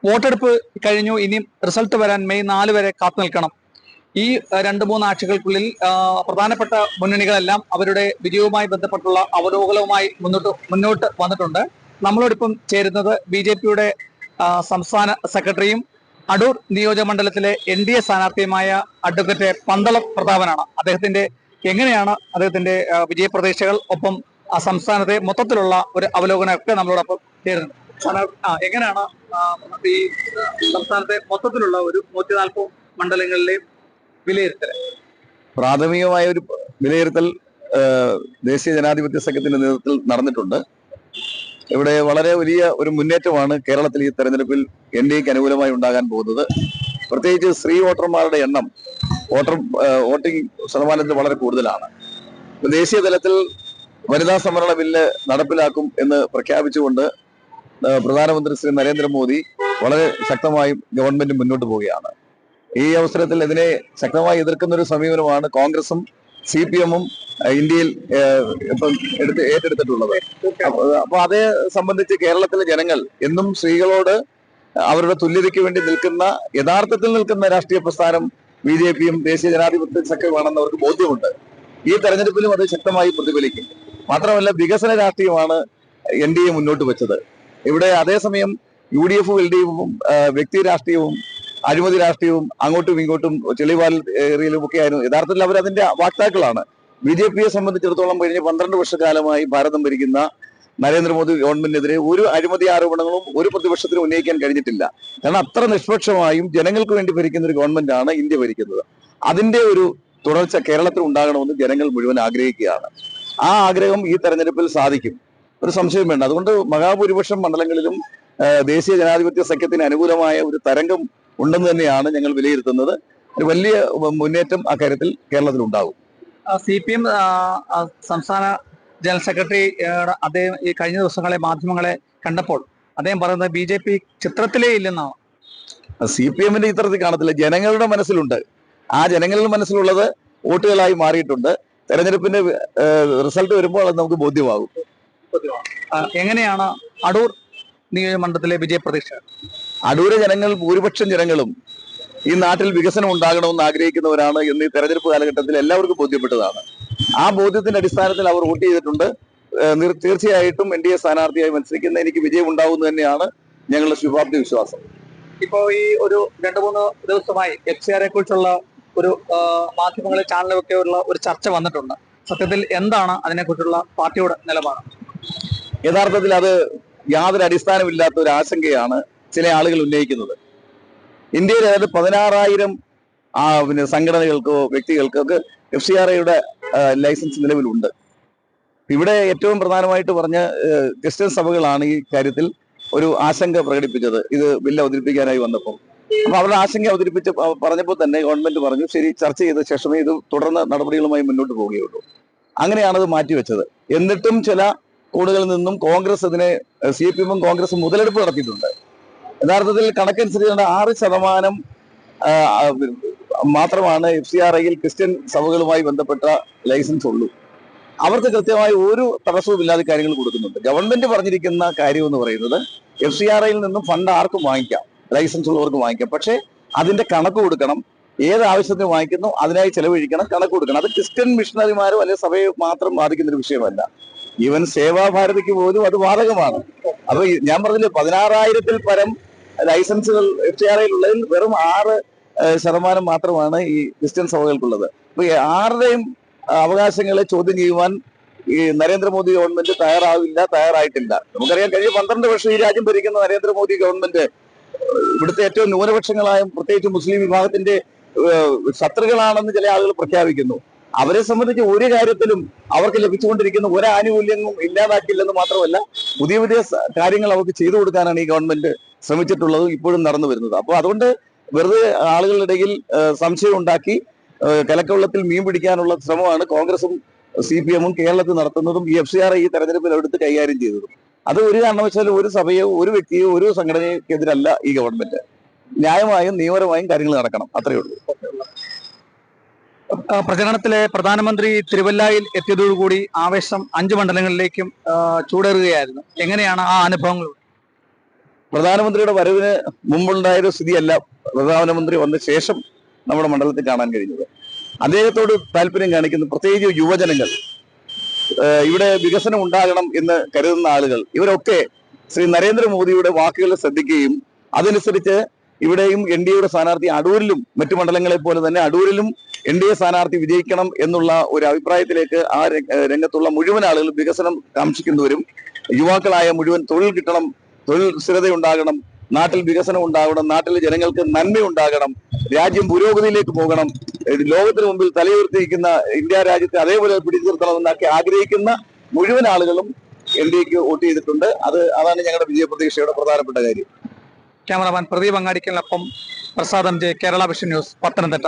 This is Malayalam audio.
വോട്ടെടുപ്പ് കഴിഞ്ഞു. ഇനി റിസൾട്ട് വരാൻ മെയ് 4 വരെ കാത്തു നിൽക്കണം. ഈ 2-3 ആഴ്ചകൾക്കുള്ളിൽ പ്രധാനപ്പെട്ട മുന്നണികളെല്ലാം അവരുടെ വിജയവുമായി ബന്ധപ്പെട്ടുള്ള അവലോകനവുമായി മുന്നോട്ട് വന്നിട്ടുണ്ട്. നമ്മളോടൊപ്പം ചേരുന്നത് BJP-യുടെ സംസ്ഥാന സെക്രട്ടറിയും അടൂർ നിയോജകമണ്ഡലത്തിലെ NDA സ്ഥാനാർത്ഥിയുമായ അഡ്വക്കേറ്റ് പന്തളം പ്രതാപനാണ്. എങ്ങനെയാണ് അദ്ദേഹത്തിന്റെ വിജയപ്രതീക്ഷകൾ, ഒപ്പം സംസ്ഥാനത്തെ മൊത്തത്തിലുള്ള ഒരു അവലോകനമൊക്കെ നമ്മളോടൊപ്പം ചേരുന്നത്. എങ്ങനെയാണ് ഈ സംസ്ഥാനത്തെ മൊത്തത്തിലുള്ള ഒരു 140 മണ്ഡലങ്ങളിലെയും വിലയിരുത്തൽ? പ്രാഥമികമായ ഒരു വിലയിരുത്തൽ ദേശീയ ജനാധിപത്യ സഖ്യത്തിന്റെ നേതൃത്വത്തിൽ നടന്നിട്ടുണ്ട്. ഇവിടെ വളരെ വലിയ ഒരു മുന്നേറ്റമാണ് കേരളത്തിൽ ഈ തെരഞ്ഞെടുപ്പിൽ NDAക്ക് അനുകൂലമായി ഉണ്ടാകാൻ പോകുന്നത്. പ്രത്യേകിച്ച് സ്ത്രീ വോട്ടർമാരുടെ എണ്ണം വോട്ടിംഗ് ശതമാനത്തിൽ വളരെ കൂടുതലാണ്. ദേശീയ തലത്തിൽ വനിതാ സംവരണ ബില്ല് നടപ്പിലാക്കും എന്ന് പ്രഖ്യാപിച്ചുകൊണ്ട് പ്രധാനമന്ത്രി ശ്രീ നരേന്ദ്രമോദി വളരെ ശക്തമായും ഗവൺമെന്റ് മുന്നോട്ട് പോവുകയാണ്. ഈ അവസരത്തിൽ ഇതിനെ ശക്തമായി എതിർക്കുന്ന ഒരു സമീപനമാണ് കോൺഗ്രസും CPM-ഉം ഇന്ത്യയിൽ ഇപ്പം ഏറ്റെടുത്തിട്ടുള്ളത്. അപ്പൊ അതേ സംബന്ധിച്ച് കേരളത്തിലെ ജനങ്ങൾ എന്നും സ്ത്രീകളോട് അവരുടെ തുല്യതയ്ക്ക് വേണ്ടി യഥാർത്ഥത്തിൽ നിൽക്കുന്ന രാഷ്ട്രീയ പ്രസ്ഥാനം BJP-യും ദേശീയ ജനാധിപത്യ സഖ്യമാണെന്ന് അവർക്ക് ബോധ്യമുണ്ട്. ഈ തെരഞ്ഞെടുപ്പിലും അത് ശക്തമായി പ്രതിഫലിക്കും. മാത്രമല്ല, വികസന രാഷ്ട്രീയമാണ് NDA മുന്നോട്ട് വെച്ചത്. ഇവിടെ അതേസമയം UDF-ഉം LDF-ഉം വ്യക്തി രാഷ്ട്രീയവും അഴിമതി രാഷ്ട്രീയവും അങ്ങോട്ടും ഇങ്ങോട്ടും ചെളിവാൽ ഏറിയലും ഒക്കെ ആയിരുന്നു. യഥാർത്ഥത്തിൽ അവർ അതിന്റെ വാക്താക്കളാണ്. BJP-യെ സംബന്ധിച്ചിടത്തോളം കഴിഞ്ഞ 12 വർഷക്കാലമായി ഭാരതം ഭരിക്കുന്ന നരേന്ദ്രമോദി ഗവൺമെന്റിനെതിരെ ഒരു അഴിമതി ആരോപണങ്ങളും ഒരു പ്രതിപക്ഷത്തിനും ഉന്നയിക്കാൻ കഴിഞ്ഞിട്ടില്ല. കാരണം അത്ര നിഷ്പക്ഷമായും ജനങ്ങൾക്ക് വേണ്ടി ഭരിക്കുന്ന ഒരു ഗവൺമെന്റാണ് ഇന്ത്യ ഭരിക്കുന്നത്. അതിന്റെ ഒരു തുടർച്ച കേരളത്തിൽ ഉണ്ടാകണമെന്ന് ജനങ്ങൾ മുഴുവൻ ആഗ്രഹിക്കുകയാണ്. ആ ആഗ്രഹം ഈ തെരഞ്ഞെടുപ്പിൽ സാധിക്കും, ഒരു സംശയം വേണ്ട. അതുകൊണ്ട് മഹാഭൂരിപക്ഷം മണ്ഡലങ്ങളിലും ദേശീയ ജനാധിപത്യ സഖ്യത്തിന് അനുകൂലമായ ഒരു തരംഗം ഉണ്ടെന്ന് തന്നെയാണ് ഞങ്ങൾ വിലയിരുത്തുന്നത്. ഒരു വലിയ മുന്നേറ്റം അക്കാര്യത്തിൽ കേരളത്തിൽ ഉണ്ടാകും. CPM സംസ്ഥാന ജനറൽ സെക്രട്ടറി അദ്ദേഹം ഈ കഴിഞ്ഞ ദിവസങ്ങളെ മാധ്യമങ്ങളെ കണ്ടപ്പോൾ അദ്ദേഹം പറയുന്നത് BJP ചിത്രത്തിലേ ഇല്ലെന്നാണ്. CPM-ന്റെ ചിത്രത്തിൽ കാണത്തില്ല, ജനങ്ങളുടെ മനസ്സിലുണ്ട്. ആ ജനങ്ങളുടെ മനസ്സിലുള്ളത് വോട്ടുകളായി മാറിയിട്ടുണ്ട്. തെരഞ്ഞെടുപ്പിന്റെ റിസൾട്ട് വരുമ്പോൾ അത് നമുക്ക് ബോധ്യമാകും. എങ്ങനെയാണ് അടൂർ നിയോജകമണ്ഡലത്തിലെ വിജയപ്രതീക്ഷ? അടൂര് ജനങ്ങൾ, ഭൂരിപക്ഷം ജനങ്ങളും ഈ നാട്ടിൽ വികസനം ഉണ്ടാകണമെന്ന് ആഗ്രഹിക്കുന്നവരാണ് എന്ന് ഈ തെരഞ്ഞെടുപ്പ് കാലഘട്ടത്തിൽ എല്ലാവർക്കും ബോധ്യപ്പെട്ടതാണ്. ആ ബോധ്യത്തിന്റെ അടിസ്ഥാനത്തിൽ അവർ വോട്ട് ചെയ്തിട്ടുണ്ട്. തീർച്ചയായിട്ടും NDA സ്ഥാനാർത്ഥിയായി മത്സരിക്കുന്ന എനിക്ക് വിജയം ഉണ്ടാവുമെന്ന് തന്നെയാണ് ഞങ്ങളുടെ ശുഭാപ്തി വിശ്വാസം. ഇപ്പോ ഈ ഒരു 2-3 ദിവസമായി FCR-യെ കുറിച്ചുള്ള ഒരു മാധ്യമങ്ങളെ ചാനലൊക്കെ ഉള്ള ഒരു ചർച്ച വന്നിട്ടുണ്ട്. സത്യത്തിൽ എന്താണ് അതിനെക്കുറിച്ചുള്ള പാർട്ടിയുടെ നിലപാട്? യഥാർത്ഥത്തിൽ അത് യാതൊരു അടിസ്ഥാനമില്ലാത്ത ഒരു ആശങ്കയാണ് ചില ആളുകൾ ഉന്നയിക്കുന്നത്. ഇന്ത്യയിൽ അതായത് 16,000 സംഘടനകൾക്കോ വ്യക്തികൾക്കൊക്കെ FCRAയുടെ ലൈസൻസ് നിലവിലുണ്ട്. ഇവിടെ ഏറ്റവും പ്രധാനമായിട്ട് പറഞ്ഞ ക്രിസ്ത്യൻ സഭകളാണ് ഈ കാര്യത്തിൽ ഒരു ആശങ്ക പ്രകടിപ്പിച്ചത്, ഇത് ബില്ല് അവതരിപ്പിക്കാനായി വന്നപ്പോൾ. അപ്പൊ അവരുടെ ആശങ്ക പറഞ്ഞപ്പോൾ തന്നെ ഗവൺമെന്റ് പറഞ്ഞു ശരി, ചർച്ച ചെയ്ത ശേഷമേ ഇത് തുടർന്ന് നടപടികളുമായി മുന്നോട്ട് പോവുകയുള്ളൂ. അങ്ങനെയാണത് മാറ്റിവെച്ചത്. എന്നിട്ടും ചില കോണുകളിൽ നിന്നും കോൺഗ്രസ് ഇതിനെ CPM-ഉം കോൺഗ്രസും മുതലെടുപ്പ് നടത്തിയിട്ടുണ്ട്. യഥാർത്ഥത്തിൽ കണക്കനുസരിച്ച് 6% മാത്രമാണ് FCRAയിൽ ക്രിസ്ത്യൻ സഭകളുമായി ബന്ധപ്പെട്ട ലൈസൻസ് ഉള്ളൂ. അവർക്ക് കൃത്യമായി ഒരു തടസ്സവും ഇല്ലാതെ കാര്യങ്ങൾ കൊടുക്കുന്നുണ്ട്. ഗവൺമെന്റ് പറഞ്ഞിരിക്കുന്ന കാര്യം എന്ന് പറയുന്നത് FCRAയിൽ നിന്നും ഫണ്ട് ആർക്കും വാങ്ങിക്കാം, ലൈസൻസ് ഉള്ളവർക്ക് വാങ്ങിക്കാം. പക്ഷേ അതിന്റെ കണക്ക് കൊടുക്കണം. ഏത് ആവശ്യത്തിന് വാങ്ങിക്കുന്നു അതിനായി ചെലവഴിക്കണം, കണക്ക് കൊടുക്കണം. അത് ക്രിസ്ത്യൻ മിഷണറിമാരോ അല്ലെങ്കിൽ സഭയെ മാത്രം ബാധിക്കുന്ന ഒരു വിഷയമല്ല. ഈവൻ സേവാഭാരതിക്ക് പോലും അത് ബാധകമാണ്. അപ്പൊ ഞാൻ പറഞ്ഞില്ലേ, 16,000-ൽ പരം ലൈസൻസുകൾ FCRAയിൽ ഉള്ളതിൽ വെറും 6% മാത്രമാണ് ഈ ക്രിസ്ത്യൻ സഭകൾക്കുള്ളത്. അപ്പൊ ആരുടെയും അവകാശങ്ങളെ ചോദ്യം ചെയ്യുവാൻ ഈ നരേന്ദ്രമോദി ഗവൺമെന്റ് തയ്യാറായിട്ടില്ല. നമുക്കറിയാം, കഴിഞ്ഞ 12 വർഷം ഈ രാജ്യം ഭരിക്കുന്ന നരേന്ദ്രമോദി ഗവൺമെന്റ് ഇവിടുത്തെ ഏറ്റവും ന്യൂനപക്ഷങ്ങളായ പ്രത്യേകിച്ച് മുസ്ലിം വിഭാഗത്തിന്റെ ശത്രുക്കളാണെന്ന് ചില ആളുകൾ പ്രഖ്യാപിക്കുന്നു. അവരെ സംബന്ധിച്ച് ഒരു കാര്യത്തിലും അവർക്ക് ലഭിച്ചുകൊണ്ടിരിക്കുന്ന ഒരു ആനുകൂല്യങ്ങളും ഇല്ലാതാക്കില്ലെന്ന് മാത്രമല്ല, പുതിയ പുതിയ കാര്യങ്ങൾ അവർക്ക് ചെയ്തു കൊടുക്കാനാണ് ഈ ഗവൺമെന്റ് ശ്രമിച്ചിട്ടുള്ളതും ഇപ്പോഴും നടന്നു വരുന്നത്. അപ്പോൾ അതുകൊണ്ട് വെറുതെ ആളുകളുടെ ഇടയിൽ സംശയം ഉണ്ടാക്കി കലക്കവെള്ളത്തിൽ മീൻ പിടിക്കാനുള്ള ശ്രമമാണ് കോൺഗ്രസും CPM-ഉം കേരളത്തിൽ നടത്തുന്നതും ഈ FCRA ഈ തെരഞ്ഞെടുപ്പിൽ എടുത്ത് കൈകാര്യം ചെയ്തതും. അത് ഒരു കാരണവശാലും ഒരു സഭയോ ഒരു വ്യക്തിയോ ഒരു സംഘടനയ്ക്കെതിരല്ല ഈ ഗവൺമെന്റ്. ന്യായമായും നിയമപരമായും കാര്യങ്ങൾ നടക്കണം, അത്രയേ ഉള്ളൂ. പ്രചരണത്തിലെ പ്രധാനമന്ത്രി തിരുവല്ലയിൽ എത്തിയതോടുകൂടി ആവേശം 5 മണ്ഡലങ്ങളിലേക്കും ചൂടേറുകയായിരുന്നു. എങ്ങനെയാണ് ആ അനുഭവങ്ങൾ? പ്രധാനമന്ത്രിയുടെ വരവിന് മുമ്പുണ്ടായൊരു സ്ഥിതിയല്ല പ്രധാനമന്ത്രി വന്ന ശേഷം നമ്മുടെ മണ്ഡലത്തിൽ കാണാൻ കഴിഞ്ഞത്. അദ്ദേഹത്തോട് താല്പര്യം കാണിക്കുന്ന പ്രത്യേകിച്ച് യുവജനങ്ങൾ, ഇവിടെ വികസനം ഉണ്ടാകണം എന്ന് കരുതുന്ന ആളുകൾ, ഇവരൊക്കെ ശ്രീ നരേന്ദ്രമോദിയുടെ വാക്കുകൾ ശ്രദ്ധിക്കുകയും അതനുസരിച്ച് ഇവിടെയും എൻ ഡി എയുടെ സ്ഥാനാർത്ഥി അടൂരിലും മറ്റു മണ്ഡലങ്ങളെ പോലെ തന്നെ അടൂരിലും എൻ ഡി എ സ്ഥാനാർത്ഥി വിജയിക്കണം എന്നുള്ള ഒരു അഭിപ്രായത്തിലേക്ക് ആ രംഗത്തുള്ള മുഴുവൻ ആളുകളും വികസനം കാക്ഷിക്കുന്നവരും, യുവാക്കളായ മുഴുവൻ തൊഴിൽ കിട്ടണം, തൊഴിൽ സ്ഥിരതയുണ്ടാകണം, നാട്ടിൽ വികസനം ഉണ്ടാകണം, നാട്ടിലെ ജനങ്ങൾക്ക് നന്മയുണ്ടാകണം, രാജ്യം പുരോഗതിയിലേക്ക് പോകണം, ലോകത്തിന് മുമ്പിൽ തലയുയർത്തിയിരിക്കുന്ന ഇന്ത്യ രാജ്യത്തെ അതേപോലെ പിടിച്ചു നിർത്തണമെന്നൊക്കെ ആഗ്രഹിക്കുന്ന മുഴുവൻ ആളുകളും എൻ ഡി എക്ക് വോട്ട് ചെയ്തിട്ടുണ്ട്. അതാണ് ഞങ്ങളുടെ വിജയപ്രതീക്ഷയുടെ പ്രധാനപ്പെട്ട കാര്യം. ക്യാമറാമാൻ പ്രദീപ് അങ്ങാടിക്കലിനൊപ്പം Prasad M J, Kerala vision news, Pathanamthitta.